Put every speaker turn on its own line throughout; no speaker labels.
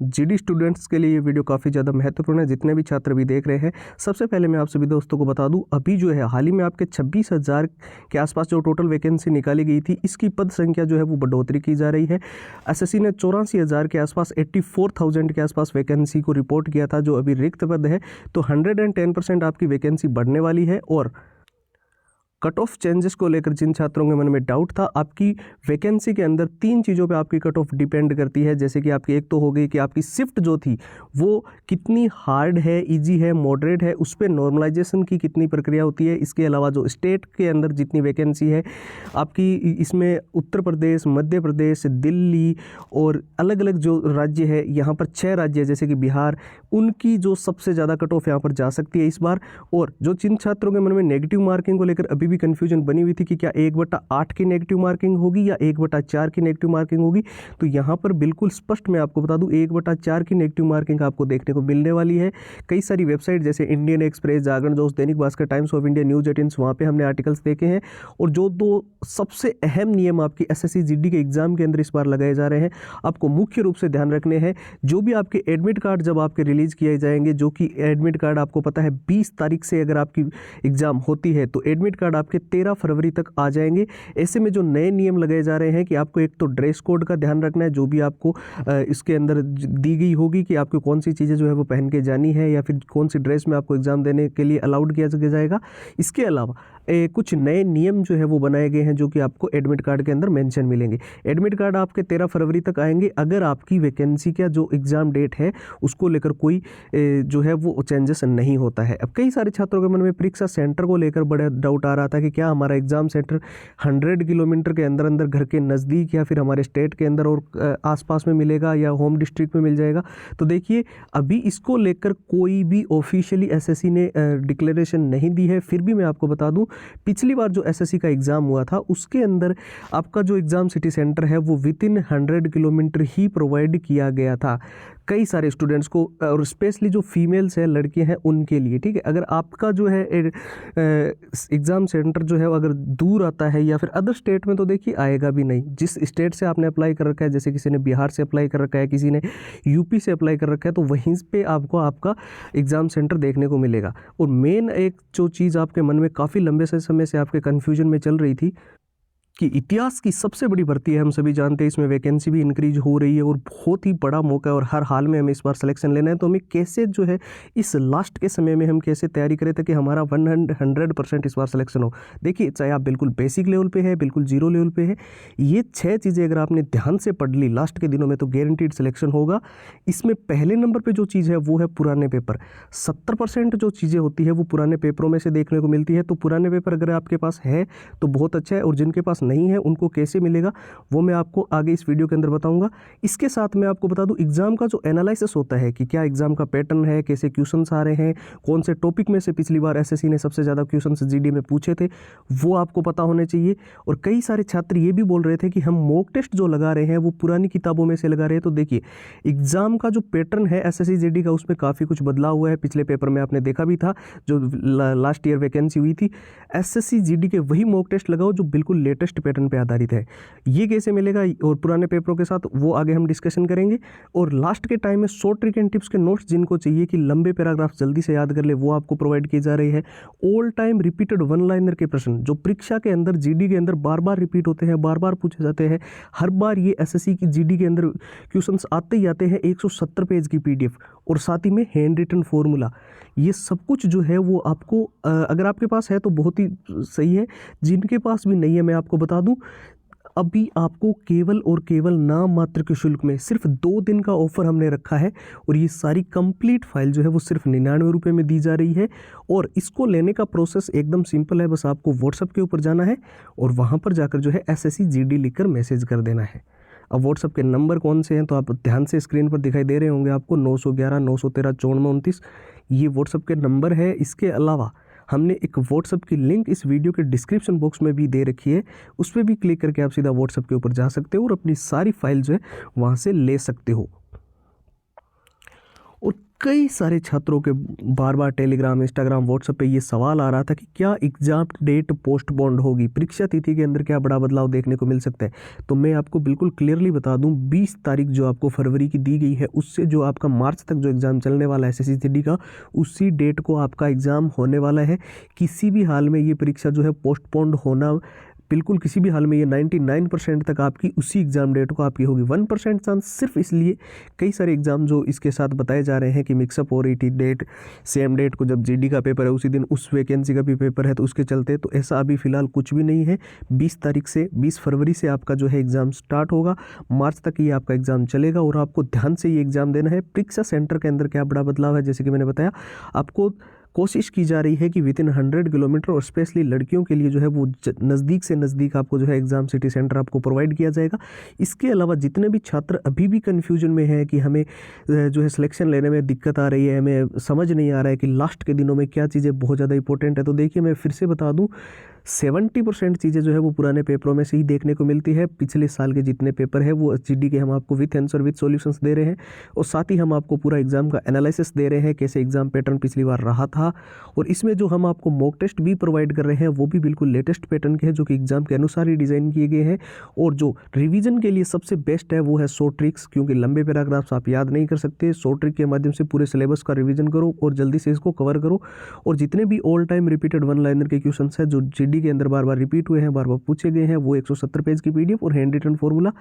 GD students के लिए ये वीडियो काफ़ी ज़्यादा महत्वपूर्ण है, जितने भी छात्र भी देख रहे हैं। सबसे पहले मैं आप सभी दोस्तों को बता दूं, अभी जो है हाल ही में आपके 26,000 के आसपास जो टोटल वैकेंसी निकाली गई थी, इसकी पद संख्या जो है वो बढ़ोतरी की जा रही है। एसएससी ने 84,000 के आसपास 84,000 के आसपास वैकेंसी को रिपोर्ट किया था, जो अभी रिक्त पद है। तो 110% आपकी वैकेंसी बढ़ने वाली है। और कट ऑफ चेंजेस को लेकर जिन छात्रों के मन में डाउट था, आपकी वैकेंसी के अंदर 3 चीज़ों पे आपकी कट ऑफ डिपेंड करती है। जैसे कि आपकी एक तो हो गई कि आपकी शिफ्ट जो थी वो कितनी हार्ड है, इजी है, मॉडरेट है, उस पर नॉर्मलाइजेशन की कितनी प्रक्रिया होती है। इसके अलावा जो स्टेट के अंदर जितनी वैकेंसी है आपकी, इसमें उत्तर प्रदेश, मध्य प्रदेश, दिल्ली और अलग अलग जो राज्य है, यहाँ पर 6 राज्य जैसे कि बिहार, उनकी जो सबसे ज़्यादा कट ऑफ यहाँ पर जा सकती है इस बार। और जो जिन छात्रों के मन में नेगेटिव मार्किंग को लेकर अभी भी कंफ्यूजन बनी हुई थी कि क्या 1/8 की नेगेटिव मार्किंग होगी या 1/4 की नेगेटिव मार्किंग होगी, तो यहाँ पर बिल्कुल स्पष्ट मैं आपको बता दूं 1/4 की नेगेटिव मार्किंग आपको देखने को मिलने वाली है। कई सारी वेबसाइट जैसे इंडियन एक्सप्रेस, जागरण जोश, Dainik Bhaskar, times of India, news 18, वहाँ पे हमने आर्टिकल्स देखे हैं। और जो 2 सबसे अहम नियम आपकी एसएससी जीडी के एग्जाम के अंदर इस बार लगाए जा रहे हैं, आपको मुख्य रूप से ध्यान रखने हैं। जो भी आपके एडमिट कार्ड जब आपके रिलीज किए जाएंगे, जो कि एडमिट कार्ड आपको पता है 20 तारीख से अगर आपकी एग्जाम होती है तो एडमिट कार्ड आपके 13 फरवरी तक आ जाएंगे। ऐसे में जो नए नियम लगाए जा रहे हैं कि आपको एक तो ड्रेस कोड का ध्यान रखना है, जो भी आपको इसके अंदर दी गई होगी कि आपको कौन सी चीज़ें जो है वो पहन के जानी है, या फिर कौन सी ड्रेस में आपको एग्जाम देने के लिए अलाउड किया जाएगा। इसके अलावा कुछ नए नियम जो है वो बनाए गए हैं, जो कि आपको एडमिट कार्ड के अंदर मेंशन मिलेंगे। एडमिट कार्ड आपके 13 फरवरी तक आएंगे अगर आपकी वैकेंसी का जो एग्ज़ाम डेट है उसको लेकर कोई जो है वो चेंजेस नहीं होता है। अब कई सारे छात्रों के मन में परीक्षा सेंटर को लेकर बड़ा डाउट आ रहा था कि क्या हमारा एग्ज़ाम सेंटर 100 किलोमीटर के अंदर अंदर घर के नज़दीक या फिर हमारे स्टेट के अंदर और आसपास में मिलेगा या होम डिस्ट्रिक्ट में मिल जाएगा। तो देखिए, अभी इसको लेकर कोई भी ऑफिशियली एसएससी ने डिक्लेरेशन नहीं दी है। फिर भी मैं आपको बता दूं, पिछली बार जो एसएससी का एग्ज़ाम हुआ था उसके अंदर आपका जो एग्ज़ाम सिटी सेंटर है वो विदिन 100 किलोमीटर ही प्रोवाइड किया गया था कई सारे स्टूडेंट्स को, और स्पेशली जो फीमेल्स हैं, लड़कियां हैं, उनके लिए। ठीक है, अगर आपका जो है एग्ज़ाम सेंटर जो है अगर दूर आता है या फिर अदर स्टेट में, तो देखिए आएगा भी नहीं। जिस स्टेट से आपने अप्लाई कर रखा है, जैसे किसी ने बिहार से अप्लाई कर रखा है, किसी ने यूपी से अप्लाई कर रखा है, तो वहीं पे आपको आपका एग्ज़ाम सेंटर देखने को मिलेगा। और मेन एक जो चीज़ आपके मन में काफ़ी लंबे समय से आपके कन्फ्यूजन में चल रही थी कि इतिहास की सबसे बड़ी भर्ती है, हम सभी जानते हैं, इसमें वैकेंसी भी इंक्रीज हो रही है और बहुत ही बड़ा मौका है और हर हाल में हमें इस बार सिलेक्शन लेना है। तो हमें कैसे जो है इस लास्ट के समय में हम कैसे तैयारी करें ताकि हमारा 100% इस बार सिलेक्शन हो। देखिए, चाहे आप बिल्कुल बेसिक लेवल पे है, बिल्कुल जीरो लेवल पे है, ये 6 चीज़ें अगर आपने ध्यान से पढ़ ली लास्ट के दिनों में तो गारंटीड सिलेक्शन होगा। इसमें पहले नंबर पर जो चीज़ है वो है पुराने पेपर। 70% जो चीज़ें होती है वो पुराने पेपरों में से देखने को मिलती है। तो पुराने पेपर अगर आपके पास है तो बहुत अच्छा है, और जिनके पास नहीं है उनको कैसे मिलेगा वो मैं आपको आगे इस वीडियो के अंदर बताऊंगा। इसके साथ मैं आपको बता दूं, एग्जाम का जो एनालिसिस होता है कि क्या एग्जाम का पैटर्न है, कैसे क्वेश्चंस आ रहे हैं, कौन से टॉपिक में से पिछली बार एसएससी ने सबसे ज़्यादा क्वेश्चंस जीडी में पूछे थे, वो आपको पता होने चाहिए। और कई सारे छात्र ये भी बोल रहे थे कि हम मॉक टेस्ट जो लगा रहे हैं वो पुरानी किताबों में से लगा रहे हैं। तो देखिए, एग्जाम का जो पैटर्न है एसएससी जीडी का, उसमें काफ़ी कुछ बदलाव हुआ है। पिछले पेपर में आपने देखा भी था, जो लास्ट ईयर वैकेंसी हुई थी, एसएससी जीडी के वही मॉक टेस्ट लगाओ जो बिल्कुल लेटेस्ट पैटर्न पे आधारित है। ये कैसे मिलेगा और पुराने पेपरों के साथ, वो आगे हम डिस्कशन करेंगे। और लास्ट के टाइम में शॉर्ट ट्रिक एंड टिप्स के नोट्स जिनको चाहिए कि लंबे पैराग्राफ जल्दी से याद कर ले, वो आपको प्रोवाइड की जा रही है। All time repeated one liner के प्रश्न जो परीक्षा के अंदर जीडी के अंदर बार बार रिपीट होते हैं, बार बार पूछे जाते हैं, हर बार ये एसएससी की जीडी के अंदर क्वेश्चंस आते ही आते हैं। 170 पेज की पीडीएफ और साथ ही में हैंड रिटन फॉर्मूला, ये सब कुछ जो है वो आपको अगर आपके पास है तो बहुत ही सही है। जिनके पास भी नहीं है, मैं आपको बता दूं, अभी आपको केवल और केवल नाम मात्र के शुल्क में सिर्फ 2 दिन का ऑफर हमने रखा है, और ये सारी कंप्लीट फाइल जो है वो सिर्फ 99 रुपये में दी जा रही है। और इसको लेने का प्रोसेस एकदम सिंपल है, बस आपको व्हाट्सएप के ऊपर जाना है और वहाँ पर जाकर जो है एसएससी जीडी लिखकर मैसेज कर देना है। अब व्हाट्सएप के नंबर कौन से हैं तो आप ध्यान से स्क्रीन पर दिखाई दे रहे होंगे आपको, 911 913 9429, ये व्हाट्सएप के नंबर है। इसके अलावा हमने एक व्हाट्सएप की लिंक इस वीडियो के डिस्क्रिप्शन बॉक्स में भी दे रखी है, उस पर भी क्लिक करके आप सीधा व्हाट्सएप के ऊपर जा सकते हो और अपनी सारी फाइल जो है वहाँ से ले सकते हो। और कई सारे छात्रों के बार बार टेलीग्राम, इंस्टाग्राम, व्हाट्सएप पे ये सवाल आ रहा था कि क्या एग्ज़ाम डेट पोस्टपोन्ड होगी, परीक्षा तिथि के अंदर क्या बड़ा बदलाव देखने को मिल सकता है। तो मैं आपको बिल्कुल क्लियरली बता दूं, 20 तारीख जो आपको फरवरी की दी गई है, उससे जो आपका मार्च तक जो एग्ज़ाम चलने वाला है एसएससी जीडी का, उसी डेट को आपका एग्ज़ाम होने वाला है। किसी भी हाल में ये परीक्षा जो है पोस्टपोन्ड होना बिल्कुल किसी भी हाल में ये 99% तक आपकी उसी एग्ज़ाम डेट को आपकी होगी। 1% चांस सिर्फ इसलिए कई सारे एग्ज़ाम जो इसके साथ बताए जा रहे हैं कि मिक्सअप हो रही थी डेट, सेम डेट को जब जीडी का पेपर है उसी दिन उस वैकेंसी का भी पेपर है तो उसके चलते, तो ऐसा अभी फ़िलहाल कुछ भी नहीं है। 20 फरवरी से आपका जो है एग्ज़ाम स्टार्ट होगा, मार्च तक ये आपका एग्ज़ाम चलेगा और आपको ध्यान से ये एग्ज़ाम देना है। परीक्षा सेंटर के अंदर क्या बड़ा बदलाव है, जैसे कि मैंने बताया, आपको कोशिश की जा रही है कि विद इन 100 किलोमीटर और स्पेशली लड़कियों के लिए जो है वो नज़दीक से नज़दीक आपको जो है एग्ज़ाम सिटी सेंटर आपको प्रोवाइड किया जाएगा। इसके अलावा जितने भी छात्र अभी भी कन्फ्यूजन में हैं कि हमें जो है सिलेक्शन लेने में दिक्कत आ रही है, हमें समझ नहीं आ रहा है कि लास्ट के दिनों में क्या चीज़ें बहुत ज़्यादा इंपॉर्टेंट है, तो देखिए मैं फिर से बता दूँ, 70% चीज़ें जो है वो पुराने पेपरों में से ही देखने को मिलती है। पिछले साल के जितने पेपर है वो जीडी के हम आपको विथ आंसर विथ सॉल्यूशंस दे रहे हैं और साथ ही हम आपको पूरा एग्ज़ाम का एनालिसिस दे रहे हैं, कैसे एग्ज़ाम पैटर्न पिछली बार रहा था। और इसमें जो हम आपको मॉक टेस्ट भी प्रोवाइड कर रहे हैं वो भी बिल्कुल लेटेस्ट पैटर्न के हैं, जो कि एग्ज़ाम के अनुसार ही डिज़ाइन किए गए हैं। और जो रिवीजन के लिए सबसे बेस्ट है वो है शॉर्ट ट्रिक्स, क्योंकि लंबे पैराग्राफ्स आप याद नहीं कर सकते। शॉर्ट ट्रिक के माध्यम से पूरे सिलेबस का रिवीजन करो और जल्दी से इसको कवर करो। और जितने भी all time repeated one liner के क्वेश्चन है जो जीडी के अंदर बार बार रिपीट हुए हैं, बार बार पूछे गए हैं, वो 170 पेज की पीडीएफ और हैंड रिटन फॉर्मूला,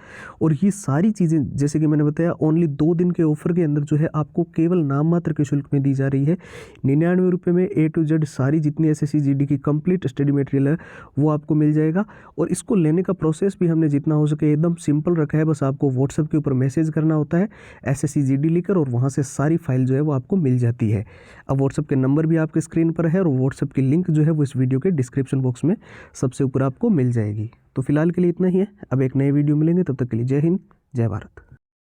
और ये सारी चीज़ें जैसे कि मैंने बताया ओनली 2 दिन के ऑफर के अंदर जो है आपको केवल नाम मात्र के शुल्क में दी जा रही है। 99 रुपये में A to Z सारी जितनी एसएससी जीडी की कंप्लीट स्टडी मटेरियल है वो आपको मिल जाएगा। और इसको लेने का प्रोसेस भी हमने जितना हो सके एकदम सिंपल रखा है। बस आपको व्हाट्सएप के ऊपर मैसेज करना होता है एसएससी जीडी लिखकर, और वहाँ से सारी फाइल जो है वो आपको मिल जाती है। अब व्हाट्सएप के नंबर भी आपके स्क्रीन पर है और व्हाट्सएप की लिंक जो है वो इस वीडियो के डिस्क्रिप्शन बॉक्स में सबसे ऊपर आपको मिल जाएगी। तो फिलहाल के लिए इतना ही है, अब एक नए वीडियो मिलेंगे, तब तक के लिए जय हिंद, जय भारत।